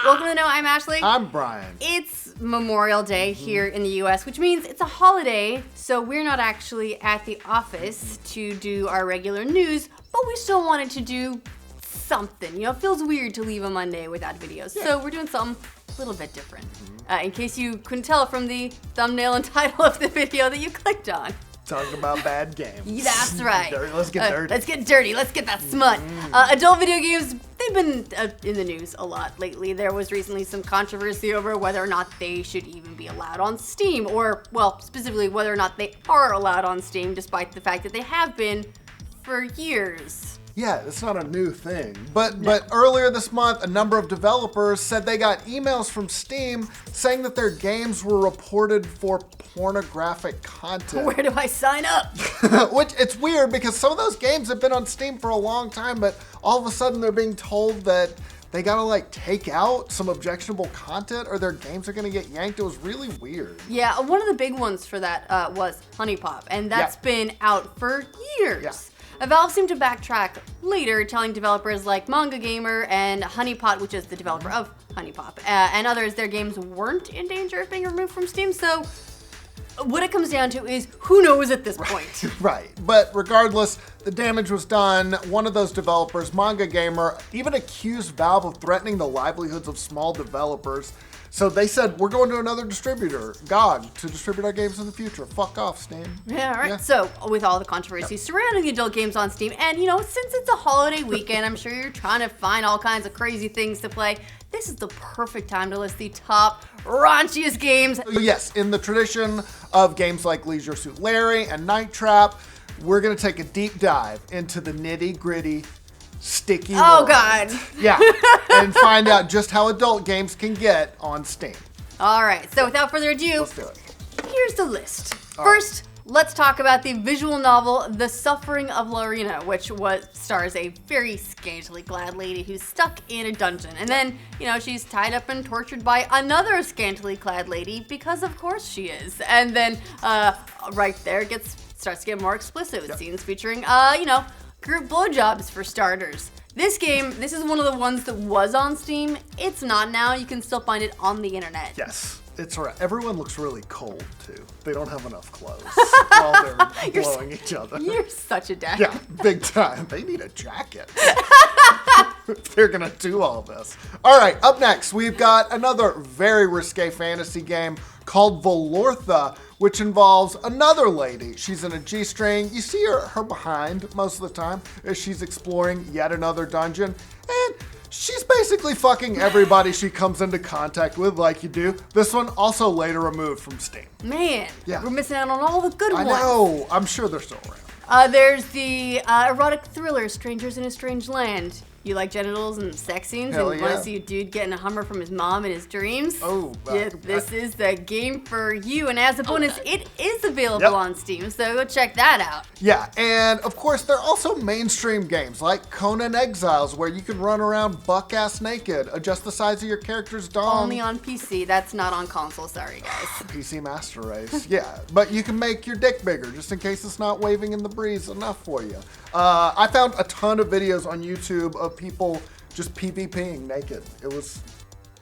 Welcome to Know. I'm Ashley. I'm Brian. It's Memorial Day here in the U.S., which means it's a holiday, so we're not actually at the office to do our regular news, but we still wanted to do something. You know, it feels weird to leave a Monday without videos, so we're doing something a little bit different. In case you couldn't tell from the thumbnail and title of the video that you clicked on. Talking about bad games. That's right. Let's get dirty. Let's get dirty. Let's get that smut. Adult video games, they've been in the news a lot lately. There was recently some controversy over whether or not they should even be allowed on Steam, or, well, specifically whether or not they are allowed on Steam, despite the fact that they have been for years. Yeah, it's not a new thing. But earlier this month, a number of developers said they got emails from Steam saying that their games were reported for pornographic content. Where do I sign up? Which, it's weird because some of those games have been on Steam for a long time, but all of a sudden they're being told that they gotta like take out some objectionable content or their games are gonna get yanked. It was really weird. Yeah, one of the big ones for that was Honey Pop, and that's been out for years. Yeah. Valve seemed to backtrack later, telling developers like Manga Gamer and Honeypot, which is the developer of Honey Pop, and others, their games weren't in danger of being removed from Steam. So what it comes down to is who knows at this point. Right. But regardless, the damage was done. One of those developers, Manga Gamer, even accused Valve of threatening the livelihoods of small developers. So they said, we're going to another distributor, GOG, to distribute our games in the future. Fuck off, Steam. Yeah, all right. Yeah. So with all the controversy surrounding the adult games on Steam, and you know, since it's a holiday weekend, I'm sure you're trying to find all kinds of crazy things to play. This is the perfect time to list the top raunchiest games. Yes, in the tradition of games like Leisure Suit Larry and Night Trap, we're going to take a deep dive into the nitty-gritty sticky world. God. Yeah, and find out just how adult games can get on Steam. All right, so without further ado, let's do it. Here's the list. First, let's talk about the visual novel, The Suffering of Loreena, which stars a very scantily clad lady who's stuck in a dungeon. And then, you know, she's tied up and tortured by another scantily clad lady, because of course she is. And then, right there, starts to get more explicit with scenes featuring, you know, group blowjobs for starters. This game, this is one of the ones that was on Steam. It's not now. You can still find it on the internet. Yes, it's right. Everyone looks really cold, too. They don't have enough clothes while they're blowing each other. You're such a dad. Yeah, big time. They need a jacket. They're gonna do all this. All right, up next, we've got another very risque fantasy game called Volortha, which involves another lady. She's in a G-string. You see her behind most of the time as she's exploring yet another dungeon. And she's basically fucking everybody she comes into contact with like you do. This one also later removed from Steam. Man, we're missing out on all the good ones. I know. I'm sure they're still around. There's the erotic thriller, Strangers in a Strange Land. You like genitals and sex scenes and want to see a dude getting a Hummer from his mom in his dreams? Oh, yeah, this is the game for you. And as a bonus, it is available on Steam, so go check that out. Yeah, and of course, there are also mainstream games like Conan Exiles, where you can run around buck-ass naked, adjust the size of your character's dong. Only on PC, that's not on console, sorry guys. PC Master Race, yeah. But you can make your dick bigger, just in case it's not waving in the breeze enough for you. I found a ton of videos on YouTube of people just PvPing naked. It was...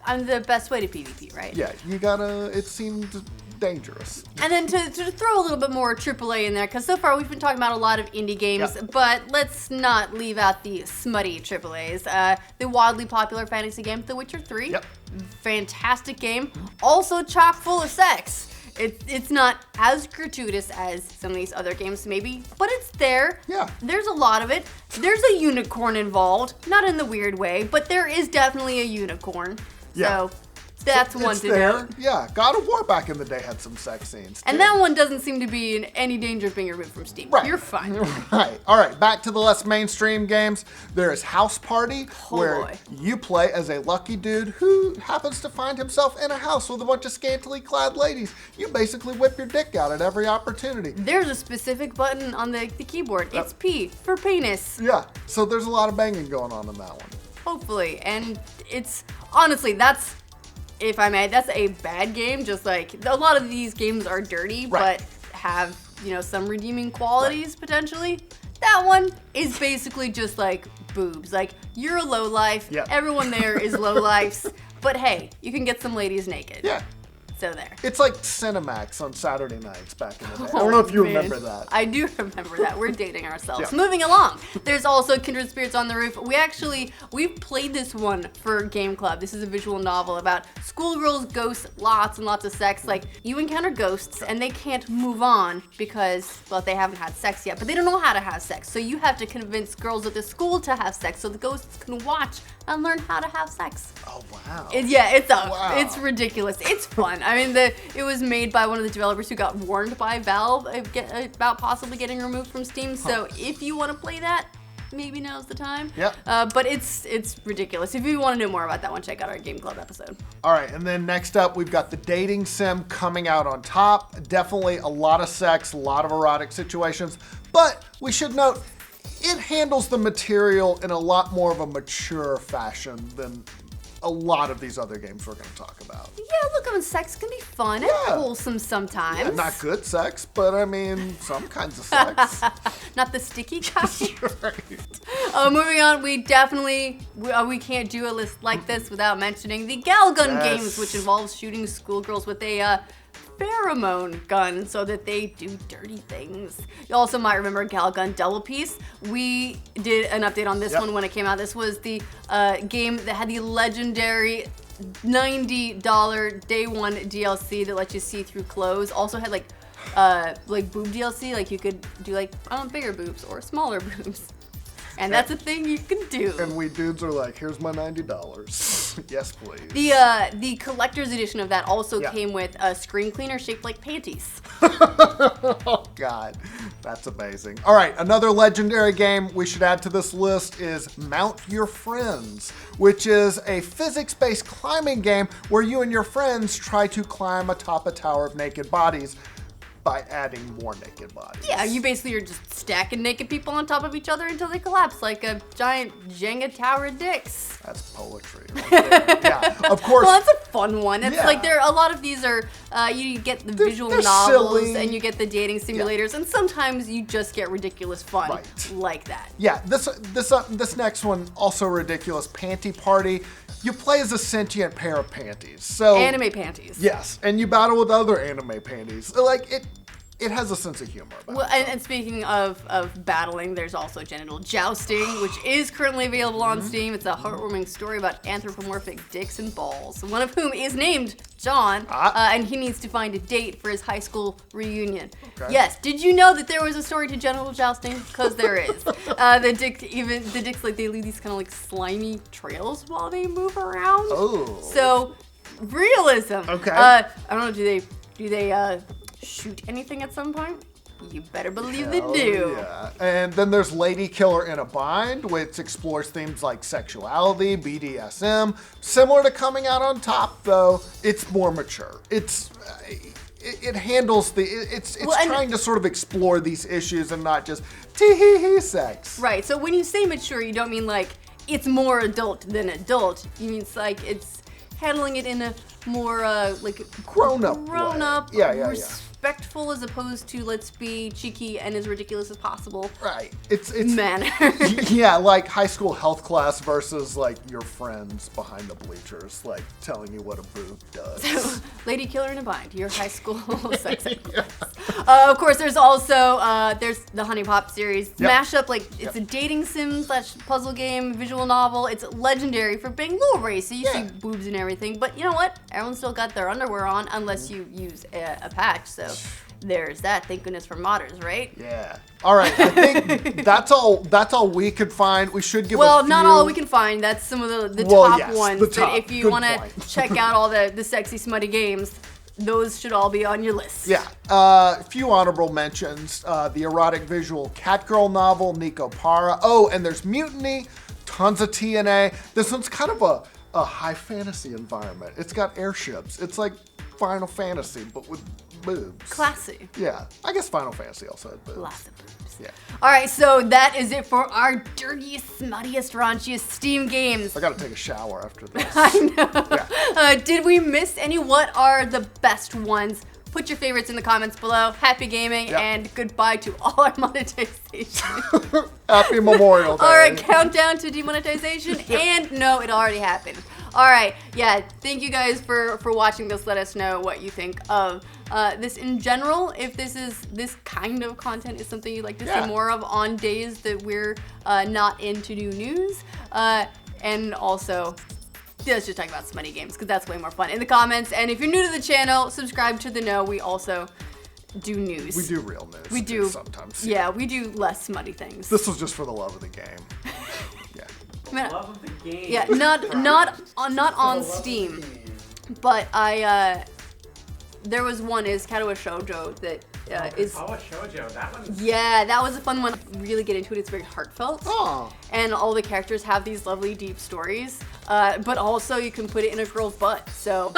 I'm the best way to PvP, right? Yeah, it seemed dangerous. And then to throw a little bit more AAA in there, because so far we've been talking about a lot of indie games, but let's not leave out the smutty AAAs. The wildly popular fantasy game, The Witcher 3. Fantastic game. Also chock full of sex. It's not as gratuitous as some of these other games maybe, but it's there. Yeah. There's a lot of it. There's a unicorn involved, not in the weird way, but there is definitely a unicorn. Yeah. So that's one to note. Yeah, God of War back in the day had some sex scenes, too. And that one doesn't seem to be in any danger of being removed from Steam. Right. You're fine. Right. All right, back to the less mainstream games. There is House Party, where you play as a lucky dude who happens to find himself in a house with a bunch of scantily clad ladies. You basically whip your dick out at every opportunity. There's a specific button on the keyboard. It's P for penis. Yeah, so there's a lot of banging going on in that one. Hopefully. And it's, honestly, that's... If I may, that's a bad game. Just like a lot of these games are dirty, but have, you know, some redeeming qualities potentially. That one is basically just like boobs. Like, you're a lowlife. Yep. Everyone there is lowlifes. But hey, you can get some ladies naked. Yeah. So there. It's like Cinemax on Saturday nights back in the day. I don't know if you remember that. I do remember that. We're dating ourselves. Yeah. Moving along. There's also Kindred Spirits on the Roof. We've played this one for Game Club. This is a visual novel about schoolgirls, ghosts, lots and lots of sex. Like, you encounter ghosts and they can't move on because, well, they haven't had sex yet, but they don't know how to have sex. So you have to convince girls at the school to have sex so the ghosts can watch and learn how to have sex. Oh, wow. It's ridiculous. It's fun. I mean, it was made by one of the developers who got warned by Valve about possibly getting removed from Steam. So if you want to play that, maybe now's the time. Yep. But it's ridiculous. If you want to know more about that one, check out our Game Club episode. All right, and then next up, we've got the dating sim coming out on top. Definitely a lot of sex, a lot of erotic situations. But we should note, it handles the material in a lot more of a mature fashion than a lot of these other games we're going to talk about. Yeah, look, I mean, sex can be fun and wholesome sometimes. Yeah, not good sex, but I mean, some kinds of sex. Not the sticky kind. Right. Moving on, we can't do a list like this without mentioning the Gal Gun games, which involves shooting schoolgirls with a pheromone gun so that they do dirty things. You also might remember Gal Gun Double Piece. We did an update on this one when it came out. This was the game that had the legendary $90 day one DLC that lets you see through clothes. Also had like boob DLC, like you could do like bigger boobs or smaller boobs. And that's a thing you can do. And we dudes are like, here's my $90. Yes, please. The collector's edition of that also came with a screen cleaner shaped like panties. Oh, God. That's amazing. All right, another legendary game we should add to this list is Mount Your Friends, which is a physics-based climbing game where you and your friends try to climb atop a tower of naked bodies by adding more naked bodies. Yeah, you basically are just stacking naked people on top of each other until they collapse like a giant Jenga tower of dicks. That's poetry right there. Yeah, of course. Well, that's a fun one. It's like a lot of these are, you get the visual novels silly. And you get the dating simulators, and sometimes you just get ridiculous fun like that. Yeah, this next one, also ridiculous, Panty Party. You play as a sentient pair of panties. So anime panties. Yes, and you battle with other anime panties. Like, it has a sense of humor about it. And speaking of battling, there's also Genital Jousting, which is currently available on Steam. It's a heartwarming story about anthropomorphic dicks and balls, one of whom is named John, and he needs to find a date for his high school reunion. Okay. Yes, did you know that there was a story to Genital Jousting? Because there is. The dicks, like, they leave these kind of like slimy trails while they move around. Oh. So, realism. Okay. I don't know, do they shoot anything at some point? You better believe they do. Yeah. And then there's Lady Killer in a Bind, which explores themes like sexuality, BDSM. Similar to Coming Out on Top, though, it's more mature. It handles it's trying to sort of explore these issues and not just tee-hee-hee sex. Right. So when you say mature, you don't mean like it's more adult than adult. You mean it's like it's handling it in a more like grown up, respectful as opposed to let's be cheeky and as ridiculous as possible. Right. It's manner. Yeah, like high school health class versus like your friends behind the bleachers, like telling you what a boob does. So, Lady Killer in a Bind, your high school sex ed class. Of course, there's also there's the Honey Pop series mashup. Like it's a dating sim / puzzle game, visual novel. It's legendary for being low race, so you see boobs and everything. But you know what? Everyone's still got their underwear on unless you use a patch. So there's that. Thank goodness for modders, right? Yeah. All right. I think that's all we could find. We should give not all we can find. That's some of the top ones. That if you want to check out all the sexy, smutty games, those should all be on your list. Yeah. A few honorable mentions. The erotic visual Catgirl novel, Nico Para. Oh, and there's Mutiny, tons of TNA. This one's kind of a high fantasy environment. It's got airships. It's like Final Fantasy, but with boobs. Classy. Yeah. I guess Final Fantasy also had boobs. Lots of boobs. Yeah. All right, so that is it for our dirtiest, smuttiest, raunchiest Steam games. I gotta take a shower after this. I know. Yeah. Did we miss any? What are the best ones? Put your favorites in the comments below. Happy gaming and goodbye to all our monetization. Happy Memorial Day. All right, countdown to demonetization. And no, it already happened. All right. Yeah. Thank you guys for watching this. Let us know what you think of this in general. If this kind of content is something you'd like to see more of on days that we're not in to do news. And also, let's just talk about some money games because that's way more fun in the comments. And if you're new to the channel, subscribe to the know. We also do news. We do real news. We do sometimes. Yeah, we do less smutty things. This was just for the love of the game. Yeah. Love of the game. Yeah, not on Steam, but there was one is Katawa Shoujo that is. Oh, a shoujo. That one. Yeah, that was a fun one. Really get into it. It's very heartfelt. Oh. And all the characters have these lovely deep stories. But also you can put it in a girl's butt. So.